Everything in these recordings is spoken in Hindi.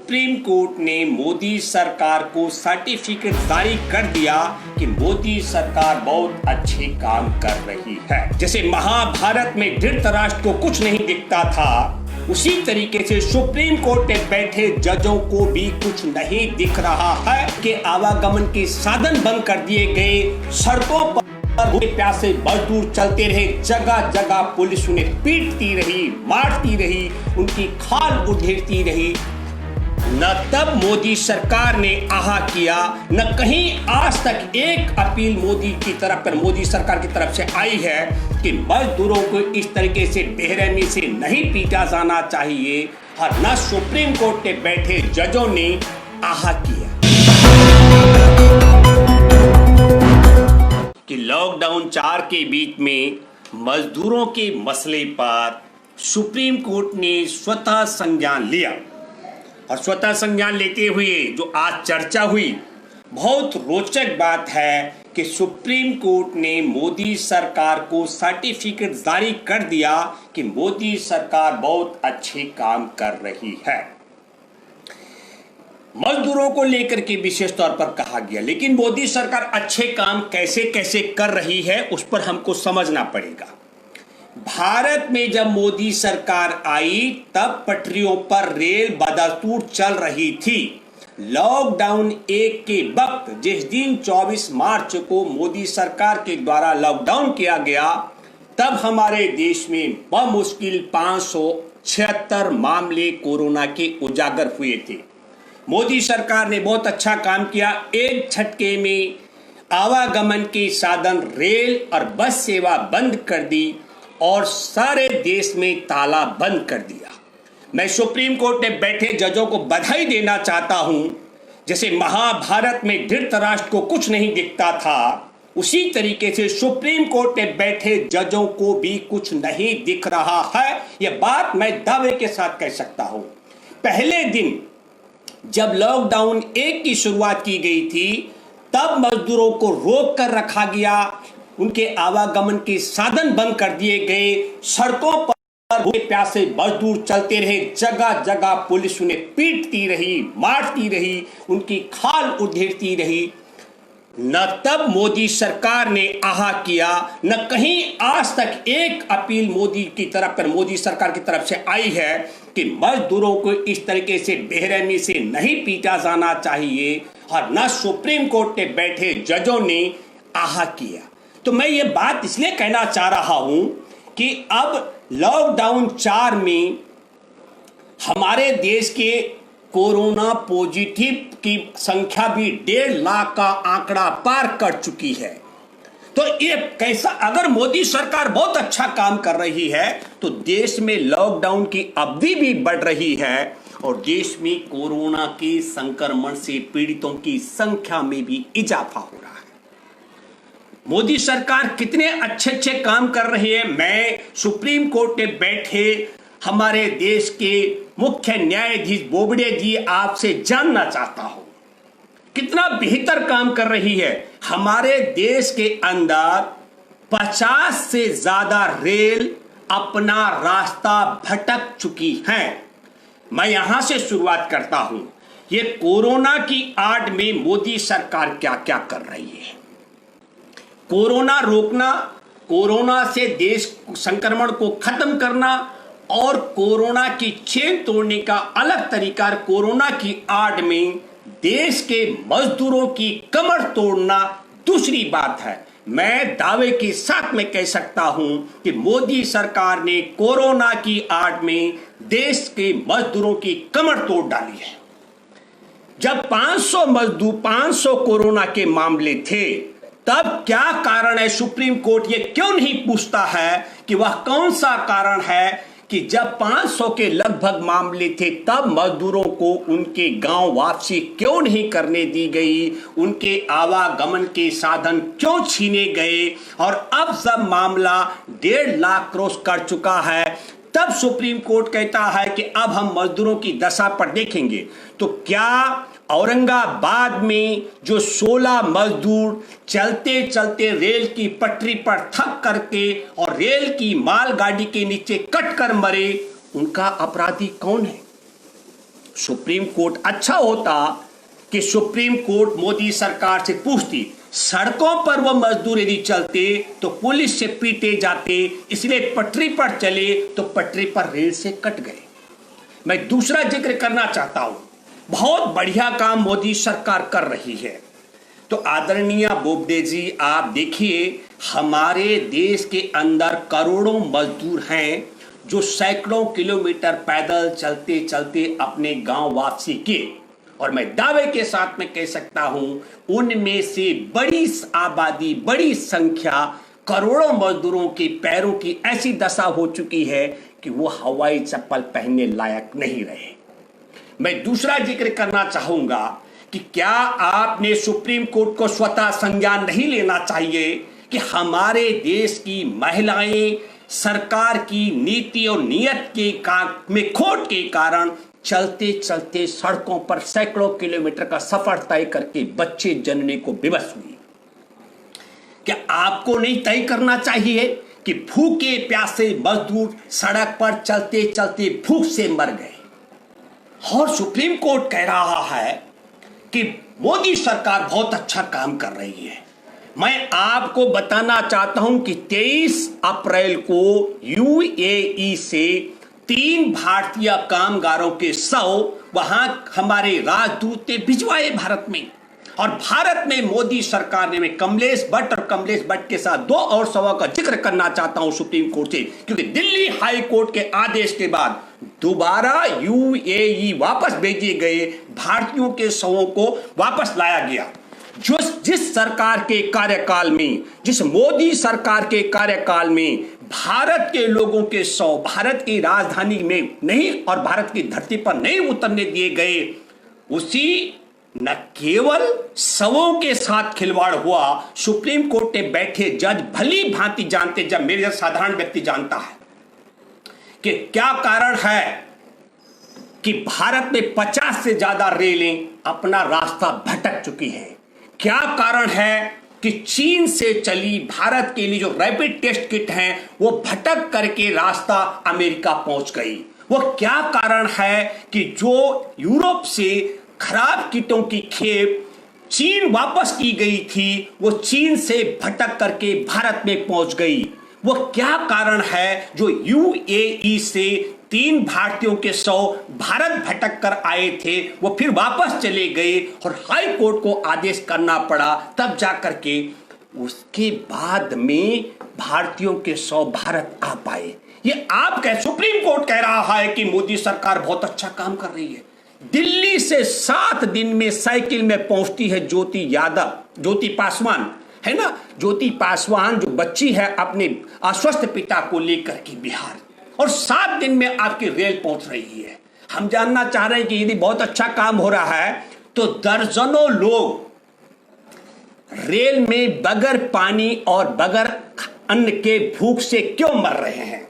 सुप्रीम कोर्ट ने मोदी सरकार को सर्टिफिकेट जारी कर दिया कि मोदी सरकार बहुत अच्छे काम कर रही है। जैसे महाभारत में धृतराष्ट्र को कुछ नहीं दिखता था, उसी तरीके से सुप्रीम कोर्ट में बैठे जजों को भी कुछ नहीं दिख रहा है कि आवागमन के साधन बंद कर दिए गए, सड़कों पर प्यासे मजदूर चलते रहे, जगह जगह पुलिस उन्हें पीटती रही, मारती रही, उनकी खाल उधेड़ती रही। न तब मोदी सरकार ने आहा किया, न कहीं आज तक एक अपील मोदी सरकार की तरफ से आई है कि मजदूरों को इस तरीके से बेरहमी से नहीं पीटा जाना चाहिए, और न सुप्रीम कोर्ट में बैठे जजों ने आहा किया कि लॉकडाउन 4 के बीच में मजदूरों के मसले पर सुप्रीम कोर्ट ने स्वतः संज्ञान लिया। और स्वतः संज्ञान लेते हुए जो आज चर्चा हुई, बहुत रोचक बात है कि सुप्रीम कोर्ट ने मोदी सरकार को सर्टिफिकेट जारी कर दिया कि मोदी सरकार बहुत अच्छे काम कर रही है। मजदूरों को लेकर के विशेष तौर पर कहा गया, लेकिन मोदी सरकार अच्छे काम कैसे कैसे कर रही है उस पर हमको समझना पड़ेगा। भारत में जब मोदी सरकार आई तब पटरियों पर रेल बदस्तूर चल रही थी। लॉकडाउन 1 के वक्त जिस दिन 24 मार्च को मोदी सरकार के द्वारा लॉकडाउन किया गया, तब हमारे देश में बमुश्किल 576 मामले कोरोना के उजागर हुए थे। मोदी सरकार ने बहुत अच्छा काम किया। एक झटके में आवागमन के साधन रेल और बस सेवा बंद कर दी और सारे देश में ताला बंद कर दिया। मैं सुप्रीम कोर्ट में बैठे जजों को बधाई देना चाहता हूं। जैसे महाभारत में धृतराष्ट्र को कुछ नहीं दिखता था, उसी तरीके से सुप्रीम कोर्ट में बैठे जजों को भी कुछ नहीं दिख रहा है। यह बात मैं दावे के साथ कह सकता हूं। पहले दिन जब लॉकडाउन 1 की शुरुआत की गई थी, तब मजदूरों को रोक कर रखा गया, उनके आवागमन के साधन बंद कर दिए गए, सड़कों पर प्यासे मजदूर चलते रहे, जगह जगह पुलिस उन्हें पीटती रही, मारती रही, उनकी खाल उधेड़ती रही। न तब मोदी सरकार ने आहा किया, न कहीं आज तक एक अपील मोदी सरकार की तरफ से आई है कि मजदूरों को इस तरीके से बेरहमी से नहीं पीटा जाना चाहिए, और न सुप्रीम कोर्ट में बैठे जजों ने आहा किया। तो मैं ये बात इसलिए कहना चाह रहा हूं कि अब लॉकडाउन 4 में हमारे देश के कोरोना पॉजिटिव की संख्या भी 1.5 लाख का आंकड़ा पार कर चुकी है। तो ये कैसा, अगर मोदी सरकार बहुत अच्छा काम कर रही है तो देश में लॉकडाउन की अवधि भी बढ़ रही है और देश में कोरोना के संक्रमण से पीड़ितों की संख्या में भी इजाफा हो रहा है। मोदी सरकार कितने अच्छे अच्छे काम कर रही है, मैं सुप्रीम कोर्ट में बैठे हमारे देश के मुख्य न्यायाधीश बोबडे जी आपसे जानना चाहता हूं, कितना बेहतर काम कर रही है। हमारे देश के अंदर 50 से ज्यादा रेल अपना रास्ता भटक चुकी हैं। मैं यहां से शुरुआत करता हूं। ये कोरोना की आड़ में मोदी सरकार क्या क्या कर रही है। कोरोना रोकना, कोरोना से देश संक्रमण को खत्म करना और कोरोना की चेन तोड़ने का अलग तरीका, कोरोना की आड़ में देश के मजदूरों की कमर तोड़ना दूसरी बात है। मैं दावे के साथ में कह सकता हूं कि मोदी सरकार ने कोरोना की आड़ में देश के मजदूरों की कमर तोड़ डाली है। जब 500 कोरोना के मामले थे, तब क्या कारण है, सुप्रीम कोर्ट ये क्यों नहीं पूछता है कि वह कौन सा कारण है कि जब 500 के लगभग मामले थे तब मजदूरों को उनके गांव वापसी क्यों नहीं करने दी गई, उनके आवागमन के साधन क्यों छीने गए, और अब जब मामला 1.5 लाख क्रॉस कर चुका है तब सुप्रीम कोर्ट कहता है कि अब हम मजदूरों की दशा पर देखेंगे। तो क्या औरंगाबाद में जो 16 मजदूर चलते चलते रेल की पटरी पर थक करके और रेल की मालगाड़ी के नीचे कट कर मरे, उनका अपराधी कौन है? सुप्रीम कोर्ट अच्छा होता कि सुप्रीम कोर्ट मोदी सरकार से पूछती, सड़कों पर वो मजदूर यदि चलते तो पुलिस से पीटे जाते, इसलिए पटरी पर चले तो पटरी पर रेल से कट गए। मैं दूसरा जिक्र करना चाहता हूं, बहुत बढ़िया काम मोदी सरकार कर रही है। तो आदरणीय बोबडे जी, आप देखिए हमारे देश के अंदर करोड़ों मजदूर हैं जो सैकड़ों किलोमीटर पैदल चलते चलते अपने गांव वापसी किए, और मैं दावे के साथ में कह सकता हूं उनमें से बड़ी आबादी, बड़ी संख्या करोड़ों मजदूरों के पैरों की ऐसी दशा हो चुकी है कि वो हवाई चप्पल पहनने लायक नहीं रहे। मैं दूसरा जिक्र करना चाहूंगा कि क्या आपने सुप्रीम कोर्ट को स्वतः संज्ञान नहीं लेना चाहिए कि हमारे देश की महिलाएं सरकार की नीति और नियत के में खोट के कारण चलते चलते सड़कों पर सैकड़ों किलोमीटर का सफर तय करके बच्चे जनने को विवश हुई। क्या आपको नहीं तय करना चाहिए कि भूखे प्यासे मजदूर सड़क पर चलते चलते भूख से मर गए? और सुप्रीम कोर्ट कह रहा है कि मोदी सरकार बहुत अच्छा काम कर रही है। मैं आपको बताना चाहता हूं कि 23 अप्रैल को यूएई से 3 भारतीय कामगारों के शव वहां हमारे राजदूत ने भिजवाए भारत में, और भारत में मोदी सरकार ने, मैं कमलेश भट्ट और कमलेश भट्ट के साथ 2 और शवों का जिक्र करना चाहता हूं सुप्रीम कोर्ट से, क्योंकि दिल्ली हाई कोर्ट के आदेश के बाद दोबारा यूएई वापस भेजे गए भारतीयों के शवों को वापस लाया गया। जिस सरकार के कार्यकाल में, जिस मोदी सरकार के कार्यकाल में भारत के लोगों के शव भारत की राजधानी में नहीं और भारत की धरती पर नहीं उतरने दिए गए, उसी न केवल शवों के साथ खिलवाड़ हुआ, सुप्रीम कोर्ट में बैठे जज भली भांति जानते, जब मेरे जैसा साधारण व्यक्ति जानता है कि क्या कारण है कि भारत में 50 से ज्यादा रेलें अपना रास्ता भटक चुकी हैं। क्या कारण है कि चीन से चली भारत के लिए जो रैपिड टेस्ट किट हैं वो भटक करके रास्ता अमेरिका पहुंच गई। वो क्या कारण है कि जो यूरोप से खराब किटों की खेप चीन वापस की गई थी वो चीन से भटक करके भारत में पहुंच गई। वो क्या कारण है जो यूएई से 3 भारतीयों के शव भारत भटक कर आए थे वो फिर वापस चले गए और हाई कोर्ट को आदेश करना पड़ा, तब जाकर के उसके बाद में भारतीयों के शव भारत आ पाए। ये आप कह, सुप्रीम कोर्ट कह रहा है कि मोदी सरकार बहुत अच्छा काम कर रही है। दिल्ली से 7 दिन में साइकिल में पहुंचती है ज्योति पासवान, है ना, ज्योति पासवान जो बच्ची है अपने अस्वस्थ पिता को लेकर के बिहार, और 7 दिन में आपकी रेल पहुंच रही है। हम जानना चाह रहे हैं कि यदि बहुत अच्छा काम हो रहा है तो दर्जनों लोग रेल में बगैर पानी और बगैर अन्न के भूख से क्यों मर रहे हैं?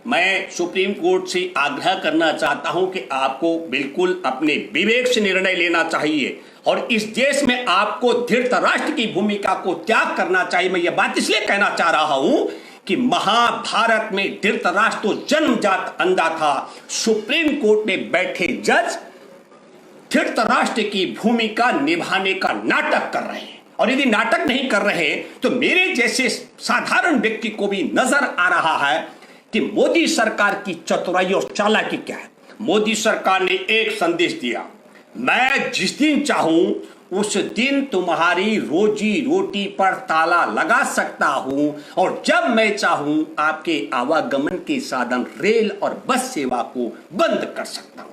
मैं सुप्रीम कोर्ट से आग्रह करना चाहता हूं कि आपको बिल्कुल अपने विवेक से निर्णय लेना चाहिए और इस देश में आपको धृतराष्ट्र की भूमिका को त्याग करना चाहिए। मैं यह बात इसलिए कहना चाह रहा हूं कि महाभारत में धृतराष्ट्र तो जन्मजात अंधा था। सुप्रीम कोर्ट में बैठे जज धृतराष्ट्र की भूमिका निभाने का नाटक कर रहे हैं, और यदि नाटक नहीं कर रहे तो मेरे जैसे साधारण व्यक्ति को भी नजर आ रहा है कि मोदी सरकार की चतुराई और चालाकी क्या है। मोदी सरकार ने एक संदेश दिया, मैं जिस दिन चाहूं उस दिन तुम्हारी रोजी रोटी पर ताला लगा सकता हूं, और जब मैं चाहूं आपके आवागमन के साधन रेल और बस सेवा को बंद कर सकता हूं।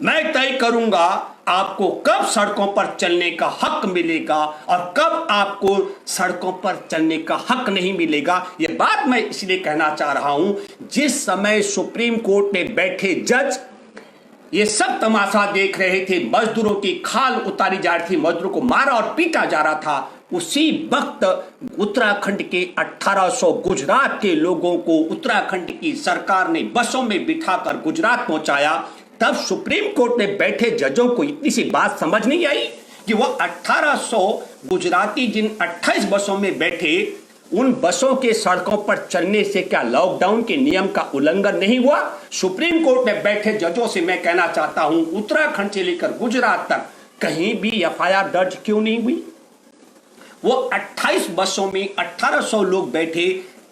मैं तय करूंगा आपको कब सड़कों पर चलने का हक मिलेगा और कब आपको सड़कों पर चलने का हक नहीं मिलेगा। यह बात मैं इसलिए कहना चाह रहा हूं, जिस समय सुप्रीम कोर्ट में बैठे जज ये सब तमाशा देख रहे थे, मजदूरों की खाल उतारी जा रही थी, मजदूरों को मारा और पीटा जा रहा था, उसी वक्त उत्तराखंड के 1800 गुजरात के लोगों को उत्तराखंड की सरकार ने बसों में बिठाकर गुजरात पहुंचाया। तब सुप्रीम कोर्ट में बैठे जजों को इतनी सी बात समझ नहीं आई कि वो 1800 गुजराती जिन 28 बसों में बैठे उन बसों के सड़कों पर चलने से क्या लॉकडाउन के नियम का उल्लंघन नहीं हुआ? सुप्रीम कोर्ट में बैठे जजों से मैं कहना चाहता हूं, उत्तराखंड से लेकर गुजरात तक कहीं भी एफआईआर दर्ज क्यों नहीं हुई? वो 28 बसों में 1800 लोग बैठे,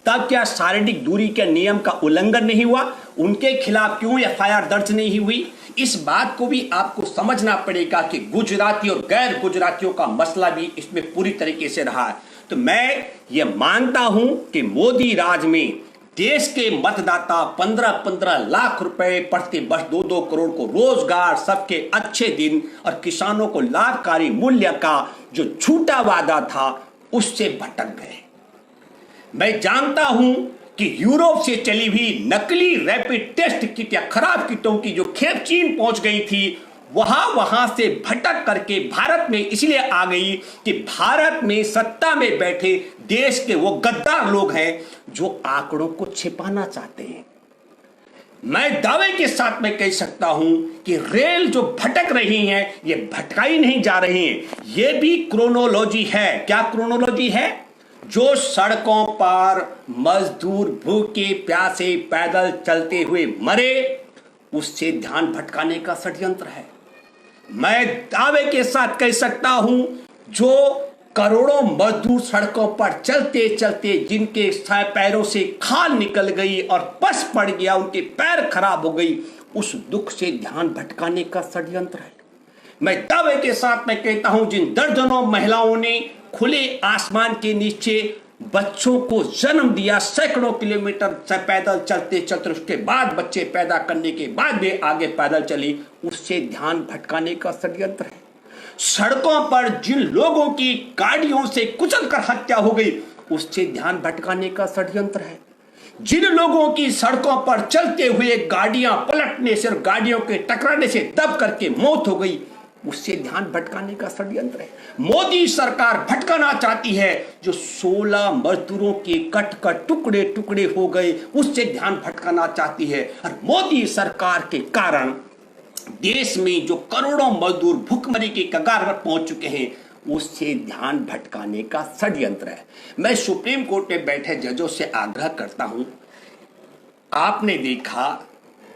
तब क्या शारीरिक दूरी के नियम का उल्लंघन नहीं हुआ? उनके खिलाफ क्यों एफआईआर दर्ज नहीं हुई? इस बात को भी आपको समझना पड़ेगा कि गुजराती और गैर गुजरातियों का मसला भी इसमें पूरी तरीके से रहा है। तो मैं ये मानता हूं कि मोदी राज में देश के मतदाता 15-15 लाख रुपए प्रति वर्ष 2-2 करोड़ को रोजगार, सबके अच्छे दिन और किसानों को लाभकारी मूल्य का जो झूठा वादा था उससे भटक गए। मैं जानता हूं कि यूरोप से चली हुई नकली रैपिड टेस्ट किट या खराब किटों की जो खेप चीन पहुंच गई थी, वहां से भटक करके भारत में इसलिए आ गई कि भारत में सत्ता में बैठे देश के वो गद्दार लोग हैं जो आंकड़ों को छिपाना चाहते हैं। मैं दावे के साथ में कह सकता हूं कि रेल जो भटक रही है, ये भटकाई नहीं जा रही है, ये भी क्रोनोलॉजी है। क्या क्रोनोलॉजी है? जो सड़कों पर मजदूर भूखे प्यासे पैदल चलते हुए मरे, उससे ध्यान भटकाने का षड्यंत्र है। मैं दावे के साथ कह सकता हूं, जो करोड़ों मजदूर सड़कों पर चलते चलते जिनके पैरों से खाल निकल गई और पस पड़ गया, उनके पैर खराब हो गई, उस दुख से ध्यान भटकाने का षड्यंत्र है। मैं दावे के साथ मैं कहता हूं, जिन दर्जनों महिलाओं ने खुले आसमान के नीचे बच्चों को जन्म दिया, सैकड़ों किलोमीटर पैदल चलते चलते, उसके बाद बच्चे पैदा करने के बाद भी आगे पैदल चली, उससे ध्यान भटकाने का षड्यंत्र है। सड़कों पर जिन लोगों की गाड़ियों से कुचलकर हत्या हो गई, उससे ध्यान भटकाने का षड्यंत्र है। जिन लोगों की सड़कों पर चलते हुए गाड़ियां पलटने से और गाड़ियों के टकराने से दब करके मौत हो गई, उससे ध्यान भटकाने का षड्यंत्र है। मोदी सरकार भटकाना चाहती है, जो 16 मजदूरों के कट कट टुकड़े टुकड़े हो गए, उससे ध्यान भटकाना चाहती है। और मोदी सरकार के कारण देश में जो करोड़ों मजदूर भूखमरी के कगार पर पहुंच चुके हैं, उससे ध्यान भटकाने का षड्यंत्र है। मैं सुप्रीम कोर्ट में बैठे जजों से आग्रह करता हूं, आपने देखा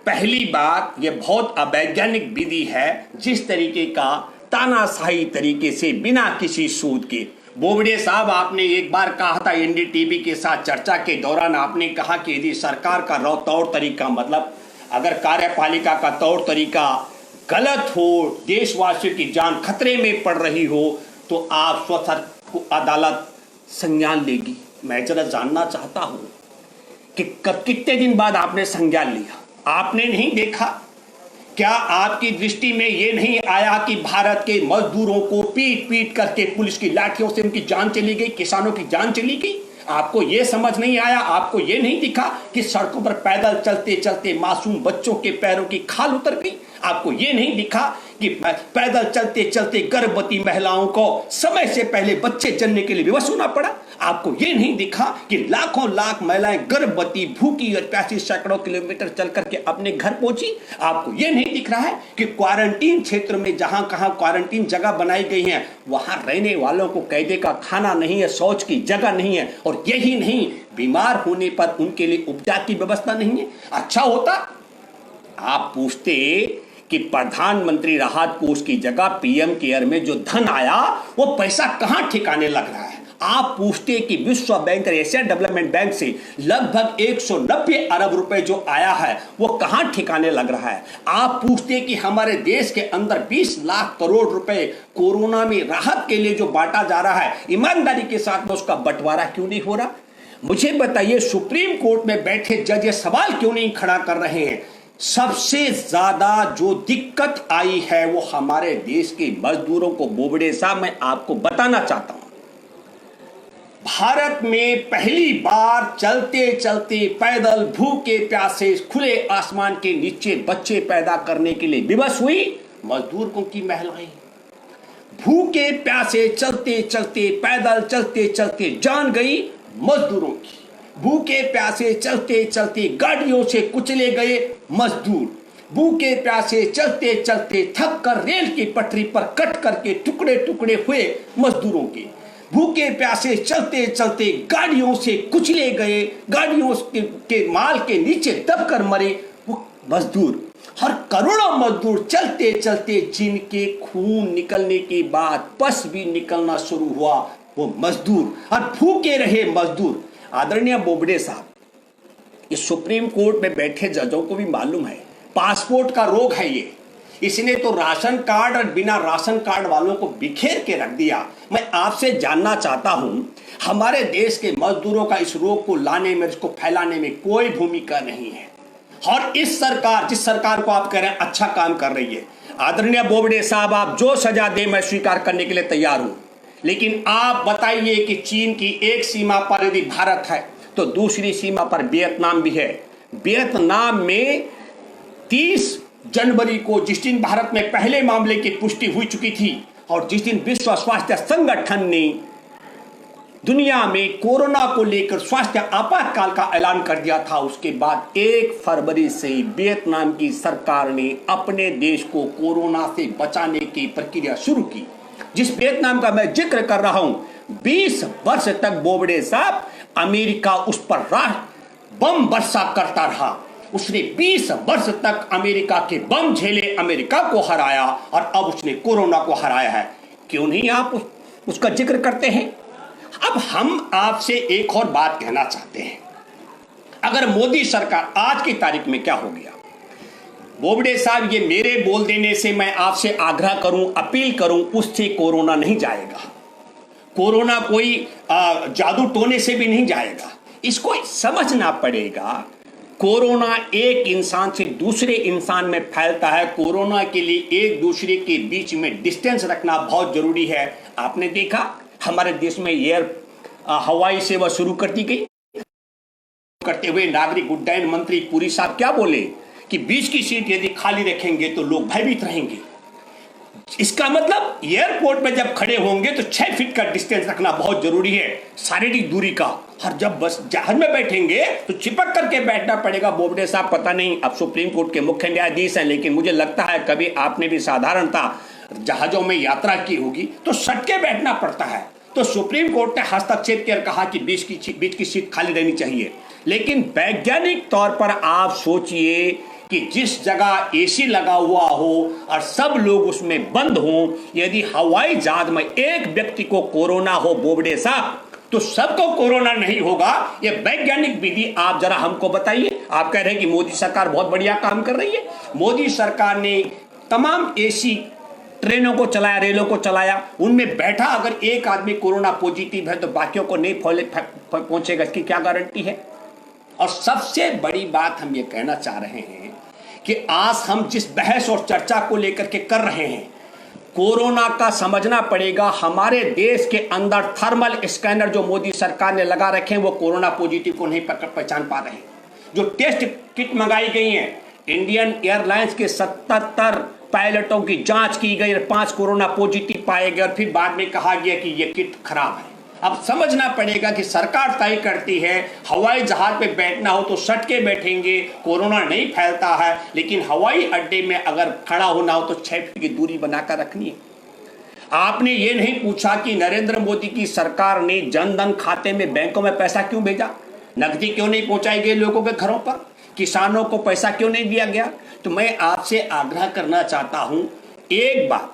पहली बात, यह बहुत अवैज्ञानिक विधि है, जिस तरीके का तानाशाही तरीके से बिना किसी सूद के। बोबडे साहब, आपने एक बार कहा था एनडीटीवी के साथ चर्चा के दौरान, आपने कहा कि यदि सरकार का तौर तरीका, मतलब अगर कार्यपालिका का तौर तरीका गलत हो, देशवासियों की जान खतरे में पड़ रही हो, तो आप स्वतः अदालत संज्ञान लेगी। मैं जरा जानना चाहता हूं कि कितने दिन बाद आपने संज्ञान लिया? आपने नहीं देखा? क्या आपकी दृष्टि में यह नहीं आया कि भारत के मजदूरों को पीट पीट करके पुलिस की लाठियों से उनकी जान चली गई, किसानों की जान चली गई? आपको यह समझ नहीं आया? आपको यह नहीं दिखा कि सड़कों पर पैदल चलते चलते मासूम बच्चों के पैरों की खाल उतर गई? आपको यह नहीं दिखा कि पैदल चलते चलते गर्भवती महिलाओं को समय से पहले बच्चे जन्मने के लिए विवश होना पड़ा? आपको यह नहीं दिखा कि लाखों लाख महिलाएं गर्भवती, भूखी और प्यासी सैकड़ों किलोमीटर चल करके अपने घर पहुंची? आपको यह नहीं दिख रहा है कि क्वारंटीन क्षेत्र में जहां कहां क्वारंटीन जगह बनाई गई है, वहां रहने वालों को कैदे का खाना नहीं है, शौच की जगह नहीं है, और यही नहीं, बीमार होने पर उनके लिए उपचार की व्यवस्था नहीं है? अच्छा होता आप पूछते कि प्रधानमंत्री राहत कोष की जगह पीएम केयर में जो धन आया, वो पैसा कहां ठिकाने लग रहा है? आप पूछते कि विश्व बैंक और एशिया डेवलपमेंट बैंक से लगभग 190 अरब रुपए जो आया है, वो कहां ठिकाने लग रहा है? आप पूछते कि हमारे देश के अंदर 20 लाख करोड़ रुपए कोरोना में राहत के लिए जो बांटा जा रहा है, ईमानदारी के साथ में उसका बंटवारा क्यों नहीं हो रहा? मुझे बताइए, सुप्रीम कोर्ट में बैठे जज ये सवाल क्यों नहीं खड़ा कर रहे हैं? सबसे ज्यादा जो दिक्कत आई है वो हमारे देश के मजदूरों को। बोबडे साहब, मैं आपको बताना चाहता हूं, भारत में पहली बार चलते चलते पैदल भूखे प्यासे खुले आसमान के नीचे बच्चे पैदा करने के लिए विवश हुई मजदूरों की महिलाएं। भूखे प्यासे चलते चलते पैदल चलते चलते जान गई मजदूरों की। भूखे प्यासे चलते चलते गाड़ियों से कुचले गए मजदूर। भूखे प्यासे चलते चलते थक कर रेल की पटरी पर कट करके टुकड़े टुकड़े हुए मजदूरों के। भूखे प्यासे चलते चलते गाड़ियों से कुचले गए, गाड़ियों के माल के नीचे दबकर मरे वो मजदूर, और करोड़ों मजदूर चलते चलते जिनके खून निकलने के बाद पस भी निकलना शुरू हुआ, वो मजदूर और भूखे रहे मजदूर। आदरणीय बोबडे साहब, इस सुप्रीम कोर्ट में बैठे जजों को भी मालूम है पासपोर्ट का रोग है ये। इसने तो राशन कार्ड और बिना राशन कार्ड वालों को बिखेर के रख दिया। मैं आपसे जानना चाहता हूं, हमारे देश के मजदूरों का इस रोग को लाने में, इसको फैलाने में कोई भूमिका नहीं है। और इस सरकार, जिस सरकार को आप कह रहे हैं अच्छा काम कर रही है, आदरणीय बोबडे साहब, आप जो सजा दे मैं स्वीकार करने के लिए तैयार हूं, लेकिन आप बताइए कि चीन की एक सीमा पर यदि भारत है तो दूसरी सीमा पर वियतनाम भी है। वियतनाम में 30 जनवरी को, जिस दिन भारत में पहले मामले की पुष्टि हुई चुकी थी और जिस दिन विश्व स्वास्थ्य संगठन ने दुनिया में कोरोना को लेकर स्वास्थ्य आपातकाल का ऐलान कर दिया था, उसके बाद 1 फरवरी से वियतनाम की सरकार ने अपने देश को कोरोना से बचाने की प्रक्रिया शुरू की। जिस वियतनाम का मैं जिक्र कर रहा हूं, 20 वर्ष तक बोबडे साहब अमेरिका उस पर बम वर्षा करता रहा। उसने 20 वर्ष तक अमेरिका के बम झेले, अमेरिका को हराया, और अब उसने कोरोना को हराया है। क्यों नहीं आप उसका जिक्र करते हैं? अब हम आपसे एक और बात कहना चाहते हैं। अगर मोदी सरकार, आज की तारीख में क्या हो गया बोबडे साहब, ये मेरे बोल देने से मैं आपसे आग्रह करूं, अपील करूं, उससे कोरोना नहीं जाएगा। कोरोना कोई जादू टोने से भी नहीं जाएगा। इसको समझना पड़ेगा, कोरोना एक इंसान से दूसरे इंसान में फैलता है। कोरोना के लिए एक दूसरे के बीच में डिस्टेंस रखना बहुत जरूरी है। आपने देखा हमारे देश में हवाई सेवा शुरू कर दी गई, करते हुए नागरिक उड्डयन मंत्री पुरी साहब क्या बोले कि बीच की सीट यदि खाली रखेंगे तो लोग भयभीत रहेंगे। इसका मतलब एयरपोर्ट में जब खड़े होंगे तो 6 फीट का डिस्टेंस रखना बहुत जरूरी है, शारीरिक दूरी का। और जब बस जहाज में बैठेंगे तो चिपक करके बैठना पड़ेगा। बोबडे साहब, पता नहीं अब सुप्रीम कोर्ट के मुख्य न्यायाधीश हैं, लेकिन मुझे लगता है कभी आपने भी साधारणता जहाजों में यात्रा की होगी तो सटके बैठना पड़ता है। तो सुप्रीम कोर्ट ने हस्तक्षेप कर कहा कि बीच की सीट खाली रहनी चाहिए। लेकिन वैज्ञानिक तौर पर आप सोचिए कि जिस जगह एसी लगा हुआ हो और सब लोग उसमें बंद हों, यदि हवाई जहाज में एक व्यक्ति को कोरोना हो बोबडे साहब, तो सबको कोरोना नहीं होगा। ये वैज्ञानिक विधि आप जरा हमको बताइए। आप कह रहे हैं कि मोदी सरकार बहुत बढ़िया काम कर रही है। मोदी सरकार ने तमाम एसी ट्रेनों को चलाया, रेलों को चलाया, उनमें बैठा अगर एक आदमी कोरोना पॉजिटिव है तो बाकियों को नहीं पहुंचेगा, इसकी क्या गारंटी है? और सबसे बड़ी बात हम ये कहना चाह रहे हैं कि आज हम जिस बहस और चर्चा को लेकर के कर रहे हैं, कोरोना का समझना पड़ेगा। हमारे देश के अंदर थर्मल स्कैनर जो मोदी सरकार ने लगा रखे हैं वो कोरोना पॉजिटिव को नहीं पहचान पा रहे हैं। जो टेस्ट किट मंगाई गई है, इंडियन एयरलाइंस के 77 पायलटों की जांच की गई, 5 कोरोना पॉजिटिव पाए गए और फिर बाद में कहा गया कि यह किट खराब है। अब समझना पड़ेगा कि सरकार तय करती है हवाई जहाज पे बैठना हो तो सट के बैठेंगे, कोरोना नहीं फैलता है, लेकिन हवाई अड्डे में अगर खड़ा होना हो तो 6 फीट की दूरी बनाकर रखनी है। आपने ये नहीं पूछा कि नरेंद्र मोदी की सरकार ने जनधन खाते में, बैंकों में पैसा क्यों भेजा? नकदी क्यों नहीं पहुंचाई गई लोगों के घरों पर? किसानों को पैसा क्यों नहीं दिया गया? तो मैं आपसे आग्रह करना चाहता हूं, एक बात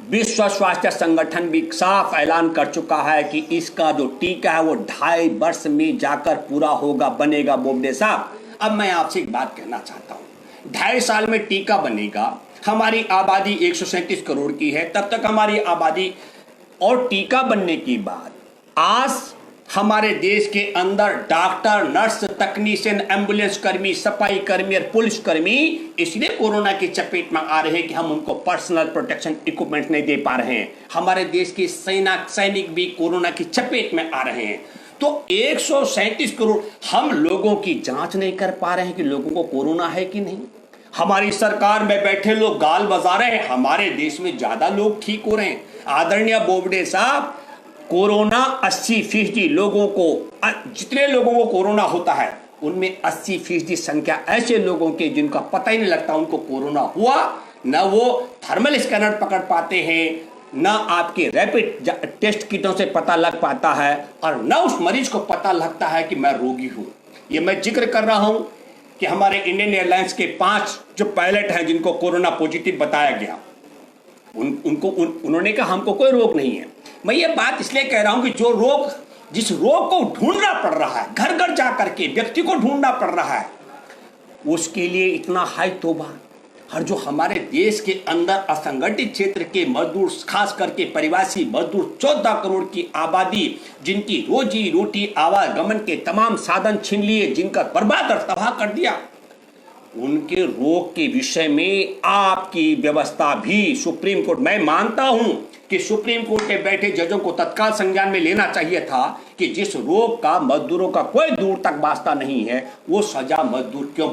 विश्व स्वास्थ्य संगठन भी साफ ऐलान कर चुका है कि इसका जो टीका है वो 2.5 वर्ष में जाकर पूरा होगा, बनेगा। बोबडे साहब, अब मैं आपसे एक बात कहना चाहता हूं, 2.5 साल में टीका बनेगा। हमारी आबादी 137 करोड़ की है, तब तक हमारी आबादी, और टीका बनने की बाद आज हमारे देश के अंदर डॉक्टर, नर्स, तकनीशियन, एम्बुलेंस कर्मी, सफाई कर्मी और पुलिस कर्मी इसलिए कोरोना की चपेट में आ रहे हैं कि हम उनको पर्सनल प्रोटेक्शन इक्विपमेंट नहीं दे पा रहे हैं। हमारे देश के सैनिक भी कोरोना की चपेट में आ रहे हैं। तो 137 करोड़ हम लोगों की जांच नहीं कर पा रहे हैं कि लोगों को कोरोना है कि नहीं। हमारी सरकार में बैठे लोग गाल बजा रहे हैं, हमारे देश में ज्यादा लोग ठीक हो रहे हैं। आदरणीय बोबडे साहब, कोरोना 80% लोगों को, जितने लोगों को कोरोना होता है उनमें 80% संख्या ऐसे लोगों के जिनका पता ही नहीं लगता उनको कोरोना हुआ, न वो थर्मल स्कैनर पकड़ पाते हैं, ना आपके रैपिड टेस्ट किटों से पता लग पाता है और न उस मरीज को पता लगता है कि मैं रोगी हूं। ये मैं जिक्र कर रहा हूं कि हमारे इंडियन एयरलाइंस के 5 जो पायलट हैं जिनको कोरोना पॉजिटिव बताया गया, उन्होंने कहा हमको कोई रोग नहीं है। मैं ये बात इसलिए कह रहा हूं कि जिस रोग को ढूंढना पड़ रहा है, घर घर जा करके व्यक्ति को ढूंढना पड़ रहा है, उसके लिए इतना हाई तौबा। और जो हमारे देश के अंदर असंगठित क्षेत्र के मजदूर, खास करके प्रवासी मजदूर, 14 करोड़ की आबादी, जिनकी रोजी रोटी आवागमन के तमाम साधन छीन लिए, जिनका बर्बाद और तबाह कर दिया, उनके रोग के विषय में आपकी व्यवस्था भी सुप्रीम कोर्ट, मैं मानता हूं कि सुप्रीम कोर्ट के बैठे जजों को तत्काल संज्ञान में लेना चाहिए था कि जिस रोग का मजदूरों का कोई दूर तक वास्ता नहीं है, वो सजा मजदूर क्यों